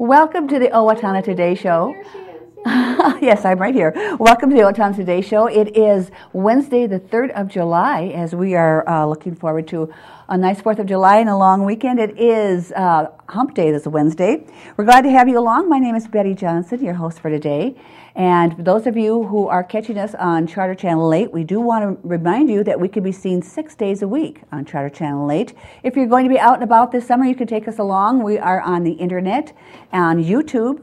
Welcome to the Owatonna Today Show. Yes, I'm right here. Welcome to the Owatonna Today Show. It is Wednesday, the 3rd of July, as we are looking forward to a nice 4th of July and a long weekend. It is Hump Day this Wednesday. We're glad to have you along. My name is Betty Johnson, your host for today. And for those of you who are catching us on Charter Channel 8, we do want to remind you that we can be seen 6 days a week on Charter Channel 8. If you're going to be out and about this summer, you can take us along. We are on the internet, on YouTube,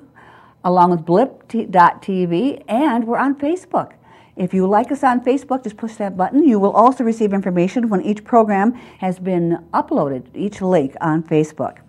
along with blip.tv, and we're on Facebook. If you like us on Facebook, just push that button. You will also receive information when each program has been uploaded, each link on Facebook.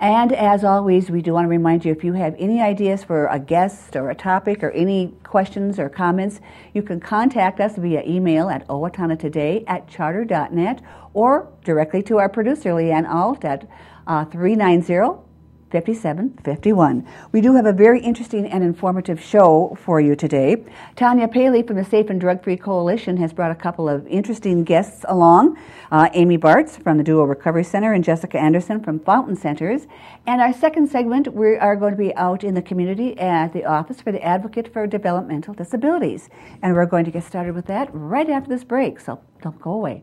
And as always, we do want to remind you, if you have any ideas for a guest or a topic or any questions or comments, you can contact us via email at owatonnatoday@charter.net or directly to our producer, Leanne Alt, at 390-5751. We do have a very interesting and informative show for you today. Tanya Paley from the Safe and Drug Free Coalition has brought a couple of interesting guests along. Amy Bartz from the Duo Recovery Center and Jessica Anderson from Fountain Centers. And our second segment, we are going to be out in the community at the Office for the Advocate for Developmental Disabilities. And we're going to get started with that right after this break, so don't go away.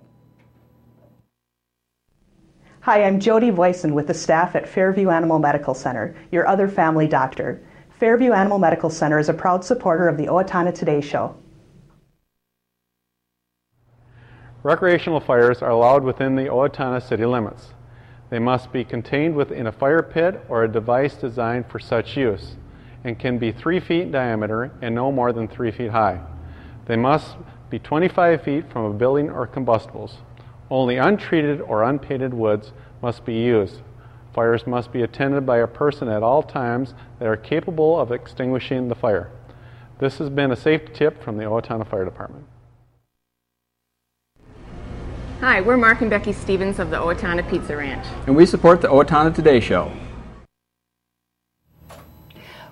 Hi, I'm Jody Voisin with the staff at Fairview Animal Medical Center, your other family doctor. Fairview Animal Medical Center is a proud supporter of the Owatonna Today Show. Recreational fires are allowed within the Owatonna city limits. They must be contained within a fire pit or a device designed for such use, and can be 3 feet in diameter and no more than 3 feet high. They must be 25 feet from a building or combustibles. Only untreated or unpainted woods must be used. Fires must be attended by a person at all times that are capable of extinguishing the fire. This has been a safety tip from the Owatonna Fire Department. Hi, we're Mark and Becky Stevens of the Owatonna Pizza Ranch. And we support the Owatonna Today Show.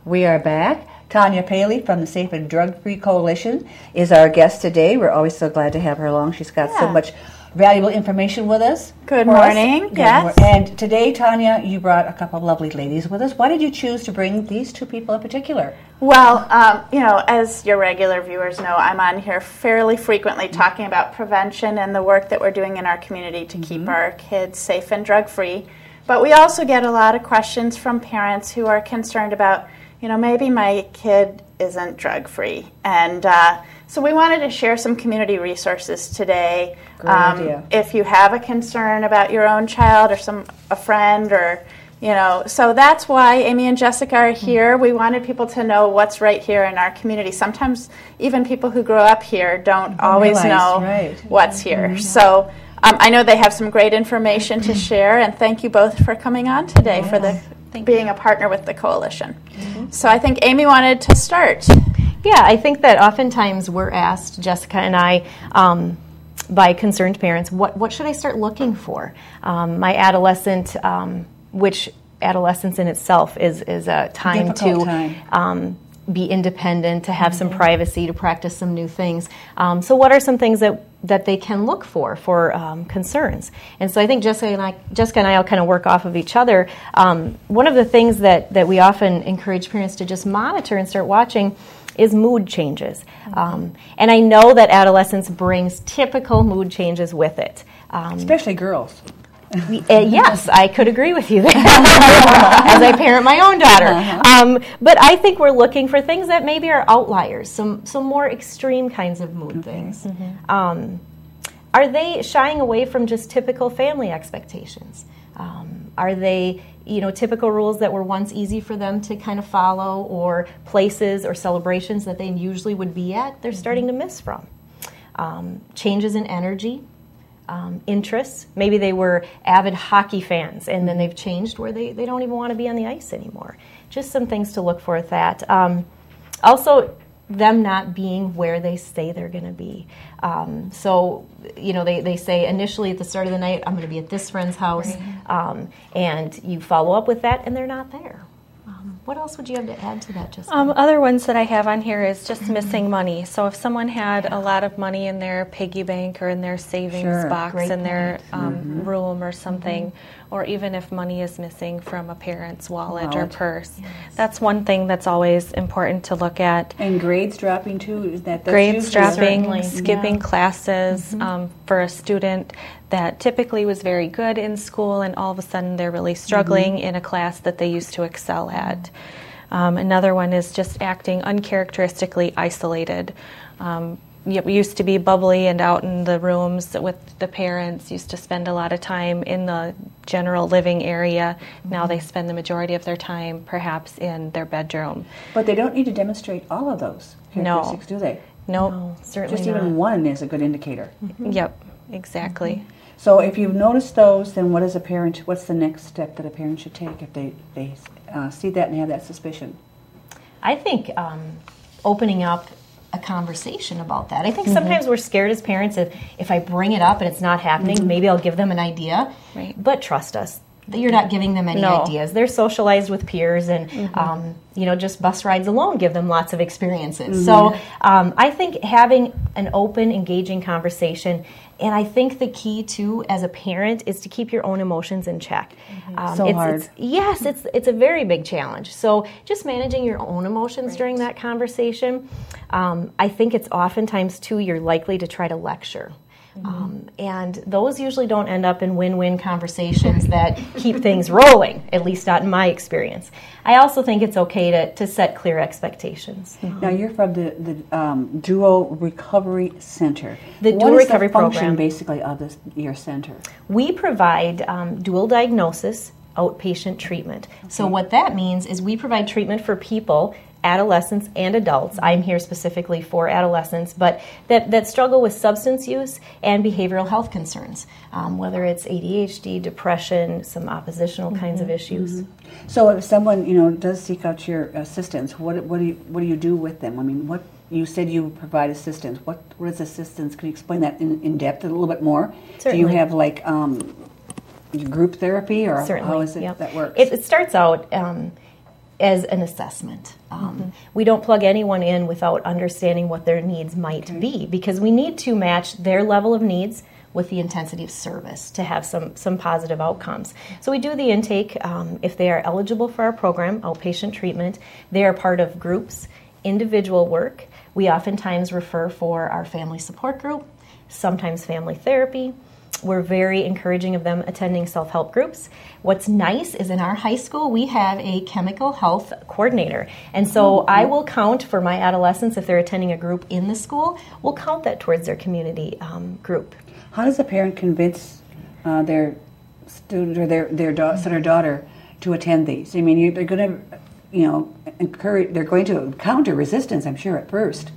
We are back. Tanya Paley from the Safe and Drug Free Coalition is our guest today. We're always so glad to have her along. She's got so much valuable information with us. Good morning. Yes. And today, Tanya, you brought a couple of lovely ladies with us. Why did you choose to bring these two people in particular? Well, as your regular viewers know, I'm on here fairly frequently talking about prevention and the work that we're doing in our community to keep our kids safe and drug-free. But we also get a lot of questions from parents who are concerned about, maybe my kid isn't drug-free. And so we wanted to share some community resources today. Great idea. If you have a concern about your own child or a friend or, so that's why Amy and Jessica are here. We wanted people to know what's right here in our community. Sometimes even people who grow up here don't always know what's here. So I know they have some great information to share, and thank you both for coming on today for being a partner with the coalition. So I think Amy wanted to start. Yeah, I think that oftentimes we're asked, Jessica and I, by concerned parents, what should I start looking for? My adolescent, which adolescence in itself is a time to be independent, to have some privacy, to practice some new things. So what are some things that they can look for concerns? And so I think Jessica and I will kind of work off of each other. One of the things that we often encourage parents to just monitor and start watching is mood changes. And I know that adolescence brings typical mood changes with it. Especially girls. Yes, I could agree with you there, as I parent my own daughter. But I think we're looking for things that maybe are outliers, some more extreme kinds of mood things. Are they shying away from just typical family expectations? Are they, typical rules that were once easy for them to kind of follow, or places or celebrations that they usually would be at, they're starting to miss from? Changes in energy. Interests. Maybe they were avid hockey fans and then they've changed where they don't even want to be on the ice anymore. Just some things to look for with that. Also, them not being where they say they're going to be. So, they say initially at the start of the night, I'm going to be at this friend's house, and you follow up with that and they're not there. What else would you have to add to that, Jessica? Other ones that I have on here is just missing money. So if someone had a lot of money in their piggy bank or in their savings box in their room or something, or even if money is missing from a parent's wallet or purse, that's one thing that's always important to look at. And grades dropping too, is that grades dropping, skipping classes for a student that typically was very good in school and all of a sudden they're really struggling in a class that they used to excel at. Another one is just acting uncharacteristically isolated. We used to be bubbly and out in the rooms with the parents, used to spend a lot of time in the general living area. Now they spend the majority of their time perhaps in their bedroom. But they don't need to demonstrate all of those characteristics, do they? No, certainly just even one is a good indicator. Yep, exactly. So if you've noticed those, then what's the next step that a parent should take if they see that and have that suspicion? I think opening up a conversation about that. I think sometimes we're scared as parents if I bring it up and it's not happening, maybe I'll give them an idea. Right. But trust us, you're not giving them any ideas. They're socialized with peers and, just bus rides alone give them lots of experiences. So I think having an open, engaging conversation, and I think the key, too, as a parent, is to keep your own emotions in check. Hard. It's a very big challenge. So just managing your own emotions during that conversation. I think it's oftentimes, too, you're likely to try to lecture. And those usually don't end up in win-win conversations that keep things rolling, at least not in my experience. I also think it's okay to set clear expectations. Now, you're from the Duo Recovery Center. The Dual Recovery Program. What is the function, basically, of your center? We provide dual diagnosis outpatient treatment. Okay. So what that means is we provide treatment for people, adolescents and adults. I'm here specifically for adolescents, but that struggle with substance use and behavioral health concerns, whether it's ADHD, depression, some oppositional kinds of issues. So if someone does seek out your assistance, what do you do with them? I mean, what you said you provide assistance. What is assistance? Can you explain that in depth a little bit more? Certainly. Do you have like group therapy, or Certainly. How is it that works? It starts out as an assessment. We don't plug anyone in without understanding what their needs might be, because we need to match their level of needs with the intensity of service to have some positive outcomes. So we do the intake. If they are eligible for our program, outpatient treatment, they are part of groups, individual work. We oftentimes refer for our family support group, sometimes family therapy. We're very encouraging of them attending self-help groups. What's nice is in our high school, we have a chemical health coordinator. And so I will count for my adolescents, if they're attending a group in the school, we'll count that towards their community group. How does a parent convince their student or their son or daughter to attend these? I mean, they're going to, encourage. They're going to encounter resistance, I'm sure, at first.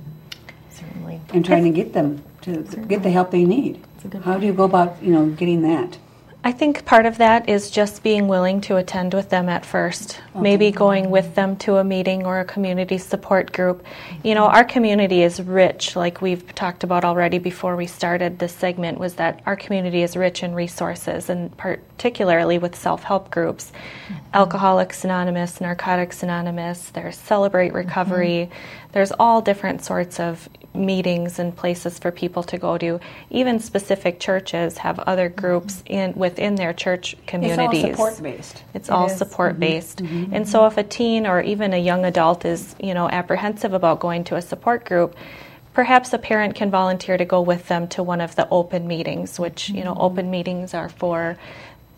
Certainly. And trying to get them to get the help they need. How do you go about, getting that? I think part of that is just being willing to attend with them at first. Okay. Maybe going with them to a meeting or a community support group. Our community is rich, like we've talked about already before we started this segment, was that our community is rich in resources, and particularly with self-help groups. Alcoholics Anonymous, Narcotics Anonymous, there's Celebrate Recovery. There's all different sorts of meetings and places for people to go to. Even specific churches have other groups within their church communities. It's all support-based. It's all support-based. And so if a teen or even a young adult is, apprehensive about going to a support group, perhaps a parent can volunteer to go with them to one of the open meetings, which, open meetings are for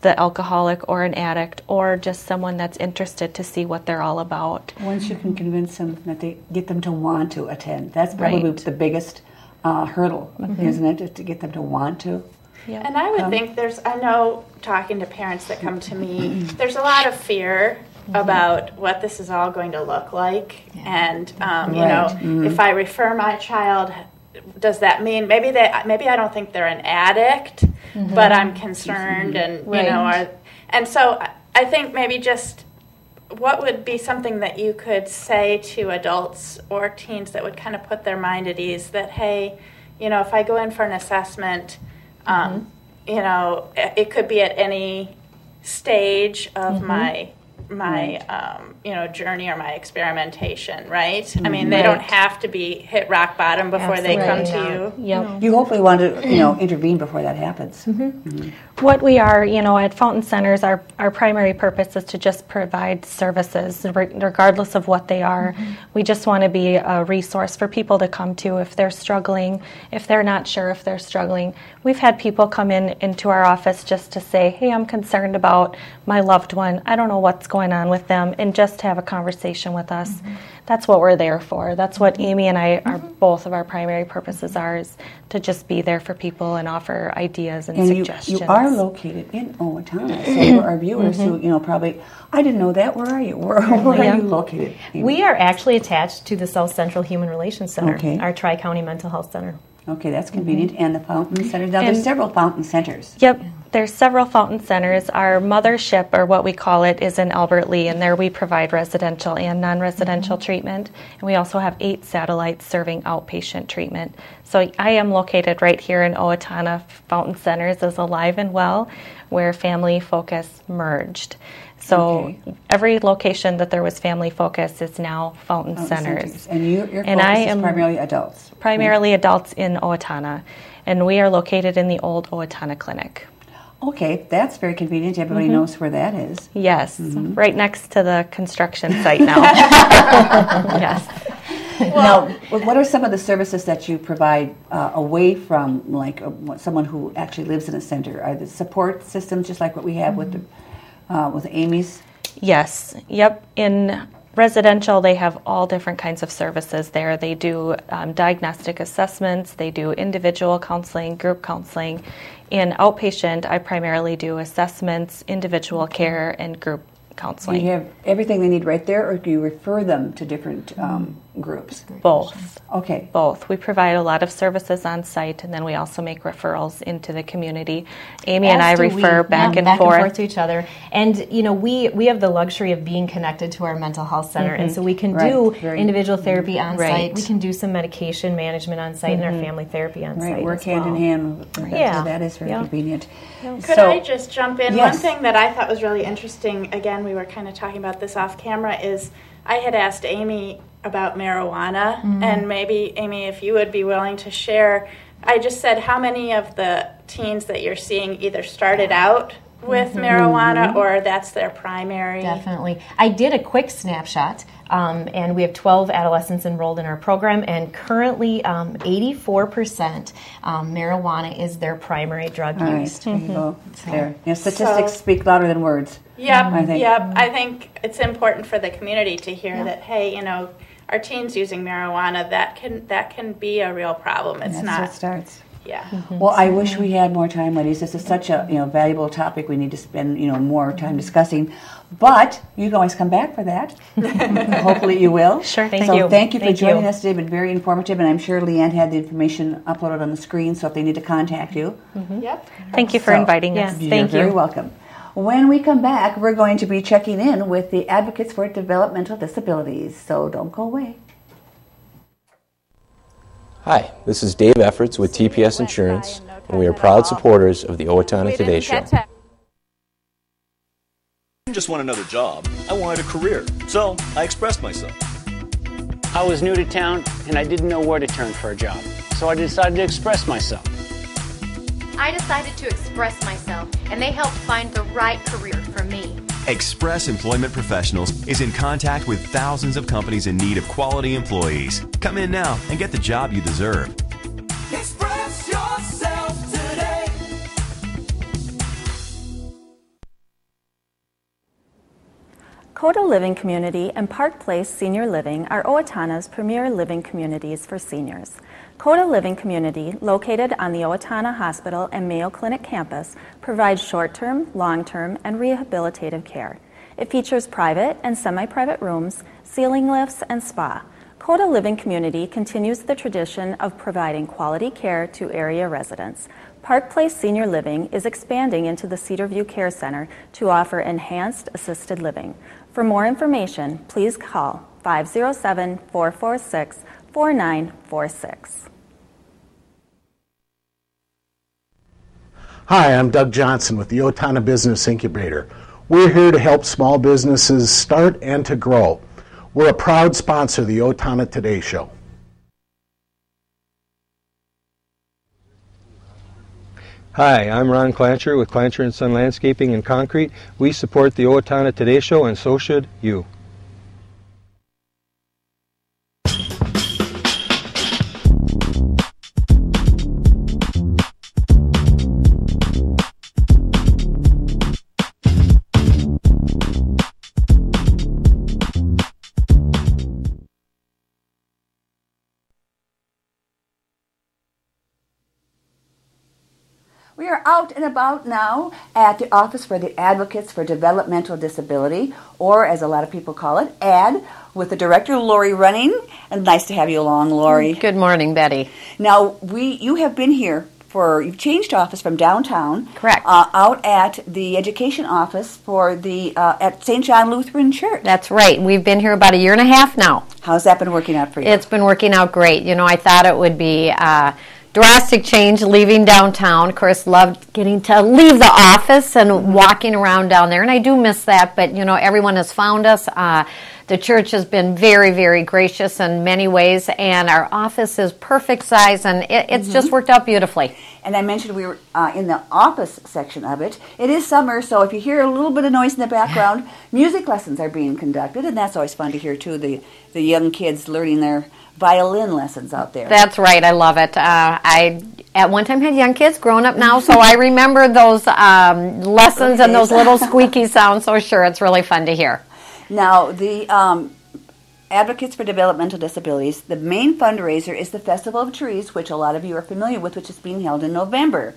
the alcoholic or an addict or just someone that's interested to see what they're all about. Once you can convince them that they get them to want to attend, that's probably the biggest hurdle, isn't it, to get them to want to? Yeah. And I would think I know talking to parents that come to me, there's a lot of fear about what this is all going to look like. And, if I refer my child, does that mean maybe I don't think they're an addict, but I'm concerned, and so I think maybe just what would be something that you could say to adults or teens that would kind of put their mind at ease that, hey, if I go in for an assessment, it could be at any stage of my my journey or my experimentation, right? I mean, they don't have to be hit rock bottom before they come to you. Yep. You hopefully want to, intervene before that happens. What we are, at Fountain Centers, our primary purpose is to just provide services, regardless of what they are. We just want to be a resource for people to come to if they're struggling, if they're not sure if they're struggling. We've had people come into our office just to say, hey, I'm concerned about my loved one. I don't know what's going on with them, and just have a conversation with us. That's what we're there for. That's what Amy and I are, both of our primary purposes are, is to just be there for people and offer ideas and suggestions. You are located in Owatonna, so for our viewers who, probably, I didn't know that, where are you? Where are you located? We are actually attached to the South Central Human Relations Center, Okay. our Tri-County Mental Health Center. Okay, that's convenient. And the Fountain Centers. Now, there's several Fountain Centers. Yep, there's several Fountain Centers. Our mothership, or what we call it, is in Albert Lee, and there we provide residential and non-residential treatment. And we also have 8 satellites serving outpatient treatment. So I am located right here in Owatonna. Fountain Centers is alive and well, where Family Focus merged. So every location that there was Family Focus is now Fountain Centers. And your focus is primarily adults? Primarily adults in Owatonna. And we are located in the old Owatonna Clinic. Okay, that's very convenient. Everybody knows where that is. Yes, right next to the construction site now. Yes. Now, what are some of the services that you provide away from, like, someone who actually lives in a center? Are the support systems just like what we have with Amy's? Yes. Yep. In residential, they have all different kinds of services there. They do diagnostic assessments. They do individual counseling, group counseling. In outpatient, I primarily do assessments, individual care, and group counseling. Do you have everything they need right there, or do you refer them to different groups? Both. Okay. Both. We provide a lot of services on site, and then we also make referrals into the community. Amy and I refer back and forth to each other. And we have the luxury of being connected to our mental health center, and so we can do individual therapy on site. We can do some medication management on site and our family therapy on site. Work hand in hand with that. Yeah. So that is very convenient. Could I just jump in? Yes. One thing that I thought was really interesting, again, we were kind of talking about this off camera, is I had asked Amy about marijuana, and maybe, Amy, if you would be willing to share, I just said how many of the teens that you're seeing either started out with marijuana or that's their primary. Definitely. I did a quick snapshot, and we have 12 adolescents enrolled in our program, and currently 84% marijuana is their primary drug use. There you go. There. Statistics speak louder than words. Yep. I think it's important for the community to hear that, hey, our teens using marijuana, that can be a real problem. It's That's not. Where it starts. Yeah. Well, I wish we had more time, ladies. This is such a valuable topic. We need to spend more time discussing. But you can always come back for that. Hopefully you will. Sure. Thank you for joining us today. It's been very informative, and I'm sure Leanne had the information uploaded on the screen. So if they need to contact you, Yep. Thank you for inviting us. You're very welcome. When we come back, we're going to be checking in with the Advocates for Developmental Disabilities. So don't go away. Hi, this is Dave Efforts with TPS Insurance, and we are proud supporters of the Owatonna Today Show. I didn't just want another job, I wanted a career, so I expressed myself. I was new to town and I didn't know where to turn for a job, so I decided to express myself. I decided to express myself, and they helped find the right career for me. Express Employment Professionals is in contact with thousands of companies in need of quality employees. Come in now and get the job you deserve. Express yourself today. Coda Living Community and Park Place Senior Living are Owatonna's premier living communities for seniors. Coda Living Community, located on the Owatonna Hospital and Mayo Clinic campus, provides short-term, long-term, and rehabilitative care. It features private and semi-private rooms, ceiling lifts, and spa. Coda Living Community continues the tradition of providing quality care to area residents. Park Place Senior Living is expanding into the Cedarview Care Center to offer enhanced assisted living. For more information, please call 507-446-4946. Hi, I'm Doug Johnson with the Owatonna Business Incubator. We're here to help small businesses start and to grow. We're a proud sponsor of the Owatonna Today Show. Hi, I'm Ron Clancher with Clancher & Son Landscaping and Concrete. We support the Owatonna Today Show, and so should you. We are out and about now at the Office for the Advocates for Developmental Disability, or as a lot of people call it, AD, with the director, Laurie Running. And nice to have you along, Laurie. Good morning, Betty. Now, you have been here you've changed office from downtown. Correct. Out at the education office for the at St. John Lutheran Church. That's right. We've been here about a year and a half now. How's that been working out for you? It's been working out great. You know, I thought it would be drastic change leaving downtown. Of course, loved getting to leave the office and walking around down there, and I do miss that, but you know, everyone has found us. The church has been very, very gracious in many ways, and our office is perfect size, and it's just worked out beautifully. And I mentioned we were in the office section of it. It is summer, so if you hear a little bit of noise in the background, music lessons are being conducted, and that's always fun to hear too, the young kids learning their violin lessons out there. That's right. I love it. I at one time had young kids, grown up now, so I remember those lessons and those little squeaky sounds, so sure, it's really fun to hear. Now, the Advocates for Developmental Disabilities, the main fundraiser is the Festival of Trees, which a lot of you are familiar with, which is being held in November.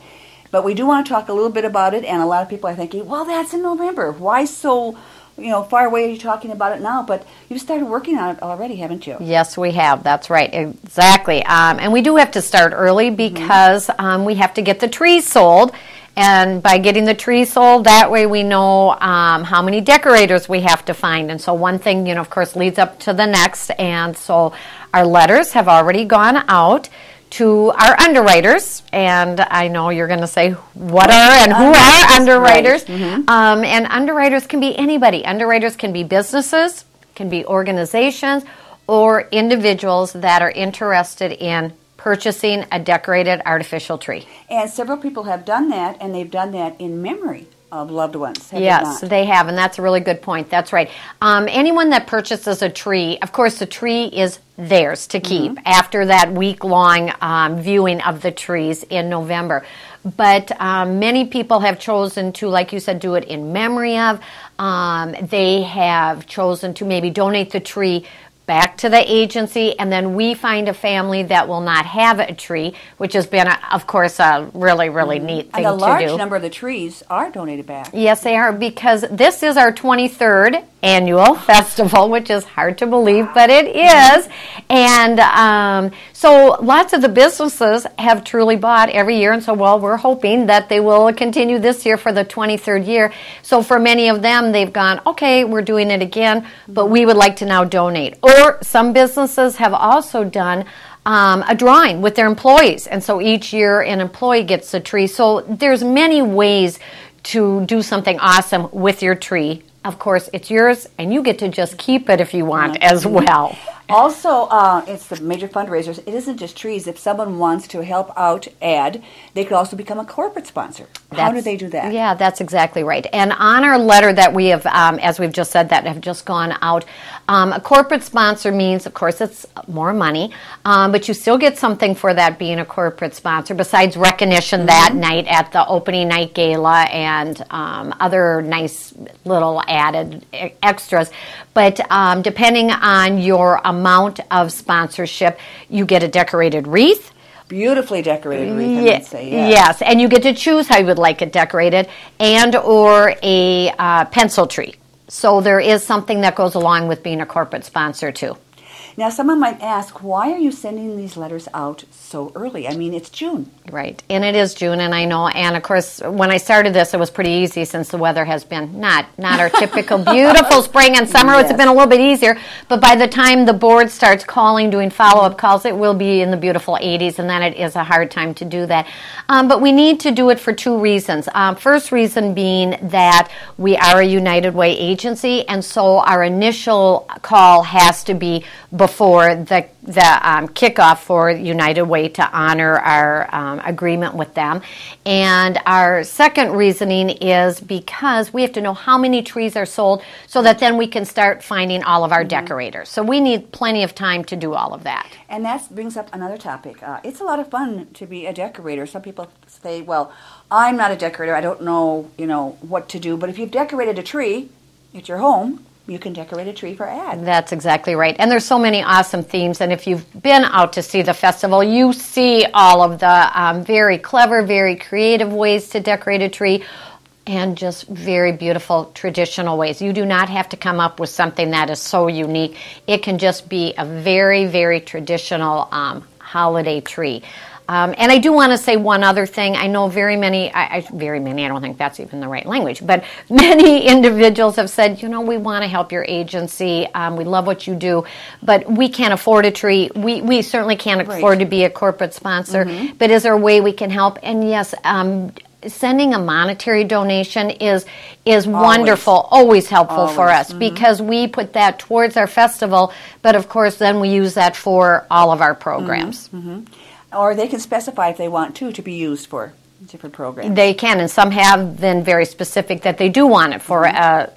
But we do want to talk a little bit about it, and a lot of people are thinking, well, that's in November. Why so far away are you talking about it now? But you've started working on it already, haven't you? Yes, we have. That's right. Exactly. And we do have to start early because we have to get the trees sold. And by getting the trees sold, that way we know how many decorators we have to find. And so one thing, of course, leads up to the next. And so our letters have already gone out to our underwriters. And I know you're going to say, what are and who are underwriters? Right. And underwriters can be anybody. Underwriters can be businesses, can be organizations, or individuals that are interested in purchasing a decorated artificial tree. And several people have done that, and they've done that in memory of loved ones. Yes, they have, and that's a really good point. That's right. Anyone that purchases a tree, of course, the tree is theirs to keep after that week-long viewing of the trees in November. But many people have chosen to, like you said, do it in memory of. They have chosen to maybe donate the tree back to the agency, and then we find a family that will not have a tree, which has been, of course, a really, really neat thing to do. And a large number of the trees are donated back. Yes, they are, because this is our 23rd annual festival, which is hard to believe, but it is. And so lots of the businesses have truly bought every year, and so, we're hoping that they will continue this year for the 23rd year. So for many of them, they've gone, okay, we're doing it again, but we would like to now donate. Or some businesses have also done a drawing with their employees, and so each year an employee gets a tree. So there's many ways to do something awesome with your tree. Of course, it's yours, and you get to just keep it if you want as well. Also, it's the major fundraisers. It isn't just trees. If someone wants to help out AD, they could also become a corporate sponsor. How do they do that? Yeah, that's exactly right. And on our letter that we have, as we've just said, that have just gone out, a corporate sponsor means, of course, it's more money, but you still get something for that being a corporate sponsor, besides recognition that night at the opening night gala and other nice little added extras. But depending on your amount of sponsorship, you get a decorated wreath. Beautifully decorated wreath, I would say. Yes, and you get to choose how you would like it decorated, and or a pencil tree. So there is something that goes along with being a corporate sponsor, too. Now, someone might ask, why are you sending these letters out so early? I mean, it's June. Right, and it is June, and I know, and of course, when I started this, it was pretty easy since the weather has been not our typical beautiful spring and summer. Yes. It's been a little bit easier, but by the time the board starts calling, doing follow-up calls, it will be in the beautiful 80s, and then it is a hard time to do that. But we need to do it for two reasons. First reason being that we are a United Way agency, and so our initial call has to be before the kickoff for United Way to honor our agreement with them. And our second reasoning is because we have to know how many trees are sold so that then we can start finding all of our decorators. So we need plenty of time to do all of that. And that brings up another topic. It's a lot of fun to be a decorator. Some people say, well, I'm not a decorator. I don't know, what to do. But if you've decorated a tree at your home, you can decorate a tree for ad. That's exactly right. And there's so many awesome themes. And if you've been out to see the festival, you see all of the very clever, very creative ways to decorate a tree and just very beautiful traditional ways. You do not have to come up with something that is so unique. It can just be a very, very traditional holiday tree. And I do want to say one other thing. I know very many, I don't think that's even the right language, but many individuals have said, we want to help your agency. We love what you do, but we can't afford a tree. We certainly can't afford to be a corporate sponsor, but is there a way we can help? And yes, sending a monetary donation is wonderful, always helpful for us, because we put that towards our festival, but of course then we use that for all of our programs. Or they can specify if they want to be used for different programs. They can, and some have been very specific that they do want it for a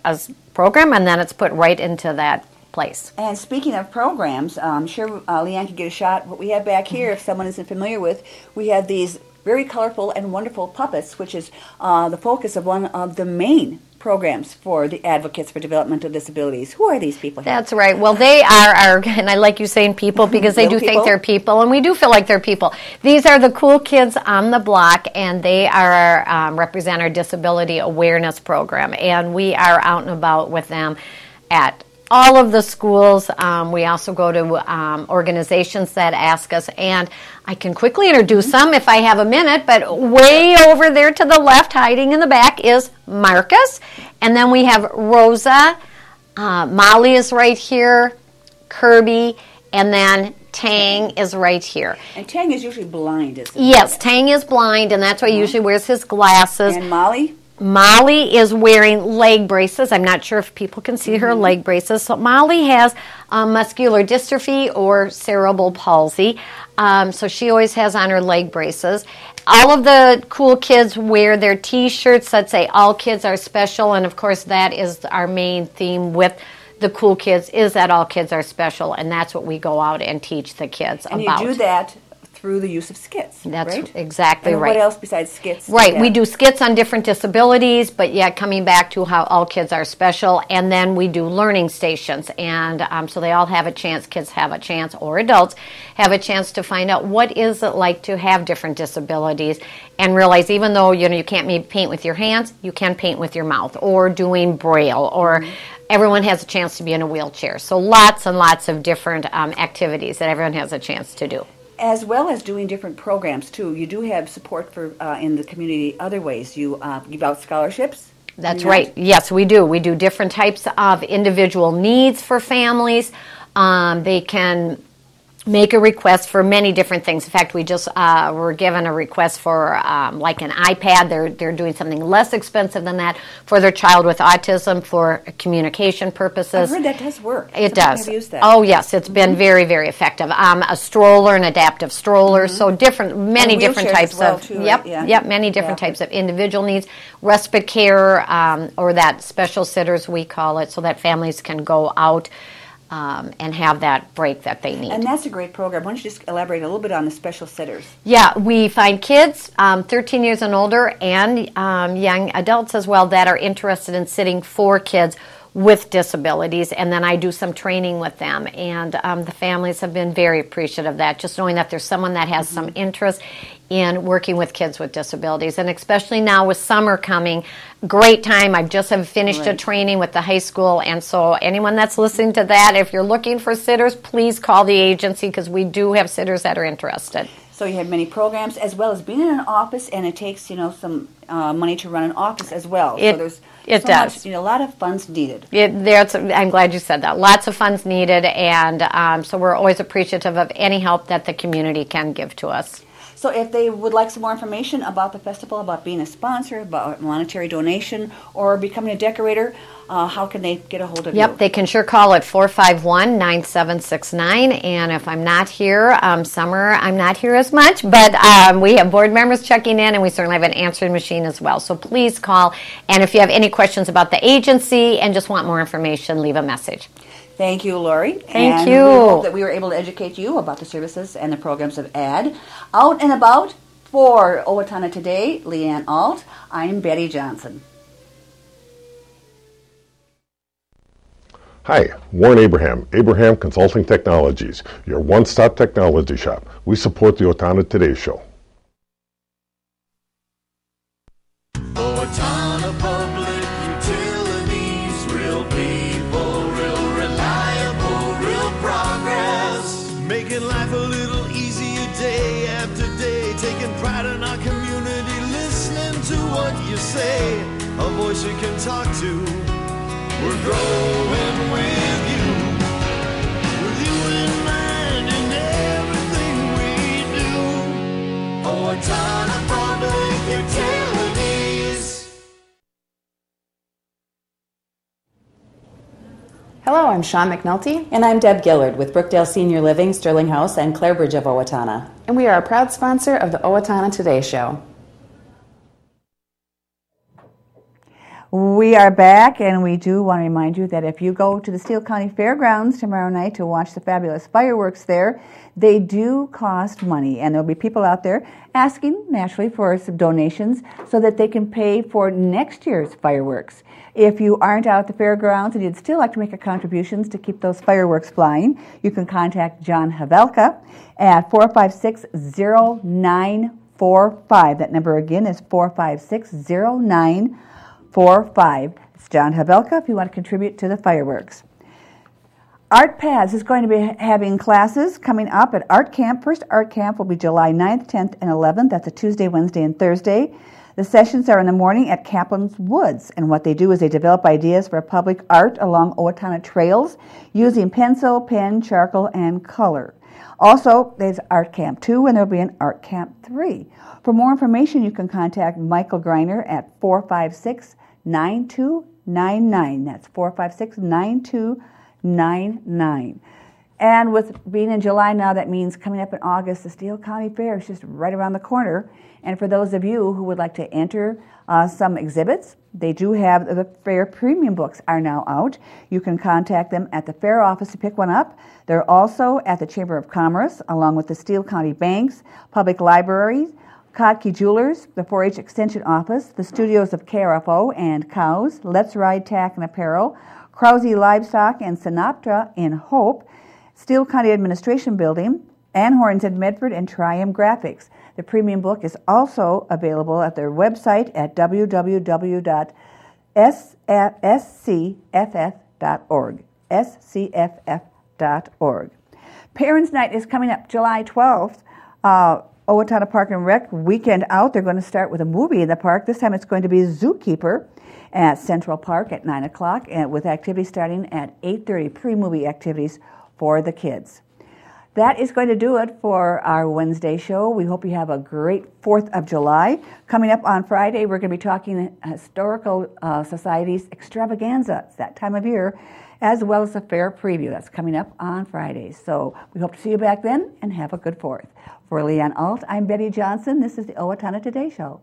program, and then it's put right into that place. And speaking of programs, I'm sure Leanne can get a shot. What we have back here, if someone isn't familiar with, we have these very colorful and wonderful puppets, which is the focus of one of the main programs for the Advocates for Developmental Disabilities. Who are these people here? That's right. Well, they are and I like you saying people because they do think they're people, and we do feel like they're people. These are the cool kids on the block, and they are represent our disability awareness program, and we are out and about with them at all of the schools. We also go to organizations that ask us, and I can quickly introduce some if I have a minute, but way over there to the left, hiding in the back, is Marcus, and then we have Rosa, Molly is right here, Kirby, and then Tang is right here. And Tang is usually blind, isn't he? Yes, Tang is blind, and that's why he usually wears his glasses. And Molly? Molly is wearing leg braces. I'm not sure if people can see her leg braces. So Molly has muscular dystrophy or cerebral palsy. So she always has on her leg braces. All of the cool kids wear their T-shirts that say all kids are special. And, of course, that is our main theme with the cool kids, is that all kids are special. And that's what we go out and teach the kids about. And you do that through the use of skits, That's right? exactly and right. What else besides skits? Right, we do skits on different disabilities, but yet coming back to how all kids are special, and then we do learning stations, and so they all have a chance, kids have a chance, or adults have a chance to find out what is it like to have different disabilities, and realize even though you can't paint with your hands, you can paint with your mouth, or doing Braille, or everyone has a chance to be in a wheelchair. So lots and lots of different activities that everyone has a chance to do. As well as doing different programs, too. You do have support for in the community other ways. You give out scholarships. That's right. Yes, we do. We do different types of individual needs for families. They can make a request for many different things. In fact, we just were given a request for like an iPad. They're doing something less expensive than that for their child with autism for communication purposes. I've heard that does work. It does. Have used that. Oh yes, it's been very, very effective. A stroller, an adaptive stroller, so many different types as well, of too, right? many different types of individual needs, respite care, or that special sitters we call it, so that families can go out and have that break that they need. And that's a great program. Why don't you just elaborate a little bit on the special sitters? Yeah, we find kids 13 years and older and young adults as well that are interested in sitting for kids with disabilities, and then I do some training with them, and the families have been very appreciative of that, just knowing that there's someone that has some interest in working with kids with disabilities, and especially now with summer coming, great time. I've just have finished a training with the high school, and so anyone that's listening to that, if you're looking for sitters, please call the agency because we do have sitters that are interested. So you have many programs as well as being in an office, and it takes some money to run an office as well. So there's much, a lot of funds needed. I'm glad you said that. Lots of funds needed, and so we're always appreciative of any help that the community can give to us. So if they would like some more information about the festival, about being a sponsor, about monetary donation, or becoming a decorator, how can they get a hold of you? Yep, they can sure call at 451-9769. And if I'm not here, summer, I'm not here as much, but we have board members checking in, and we certainly have an answering machine as well. So please call. And if you have any questions about the agency and just want more information, leave a message. Thank you, Laurie. Thank you. We hope that we were able to educate you about the services and the programs of AD. Out and about for Owatonna Today, Leanne Alt, I'm Betty Johnson. Hi, Warren Abraham, Abraham Consulting Technologies, your one-stop technology shop. We support the Owatonna Today Show. Owatonna Public Utilities, real people, real reliable, real progress. Making life a little easier day after day, taking pride in our community, listening to what you say, a voice you can talk to. We're growing with you in mind in everything we do. Owatonna Public Utilities. Hello, I'm Sean McNulty. And I'm Deb Gillard with Brookdale Senior Living, Sterling House, and Clarebridge of Owatonna. And we are a proud sponsor of the Owatonna Today Show. We are back, and we do want to remind you that if you go to the Steele County Fairgrounds tomorrow night to watch the fabulous fireworks there, they do cost money, and there'll be people out there asking, naturally, for some donations so that they can pay for next year's fireworks. If you aren't out at the fairgrounds and you'd still like to make a contribution to keep those fireworks flying, you can contact John Havelka at 456-0945. That number again is 456-0945. It's John Havelka if you want to contribute to the fireworks. Art Paths is going to be having classes coming up at Art Camp. First Art Camp will be July 9th, 10th, and 11th. That's a Tuesday, Wednesday, and Thursday. The sessions are in the morning at Kaplan's Woods, and what they do is they develop ideas for public art along Owatonna trails using pencil, pen, charcoal, and color. Also, there's Art Camp 2, and there'll be an Art Camp 3. For more information, you can contact Michael Greiner at 456-9299. That's 456-9299. And with being in July now, that means coming up in August, the Steele County Fair is just right around the corner. And for those of you who would like to enter some exhibits, they do have the fair premium books are now out. You can contact them at the fair office to pick one up. They're also at the Chamber of Commerce, along with the Steele County Banks, Public Libraries, Kotke Jewelers, the 4-H Extension Office, the studios of KRFO and Cows, Let's Ride Tack and Apparel, Krause Livestock and Sinatra in Hope, Steele County Administration Building, Anhorn's in Medford, and Triumph Graphics. The premium book is also available at their website at www.scff.org. scff.org. Parents' Night is coming up July 12th. Owatonna Park and Rec weekend out. They're going to start with a movie in the park. This time it's going to be Zookeeper at Central Park at 9 o'clock, and with activities starting at 8:30, pre-movie activities for the kids. That is going to do it for our Wednesday show. We hope you have a great 4th of July. Coming up on Friday, we're going to be talking Historical Society's extravaganza. It's that time of year, as well as a fair preview. That's coming up on Friday. So we hope to see you back then, and have a good 4th. For Leanne Alt, I'm Betty Johnson. This is the Owatonna Today Show.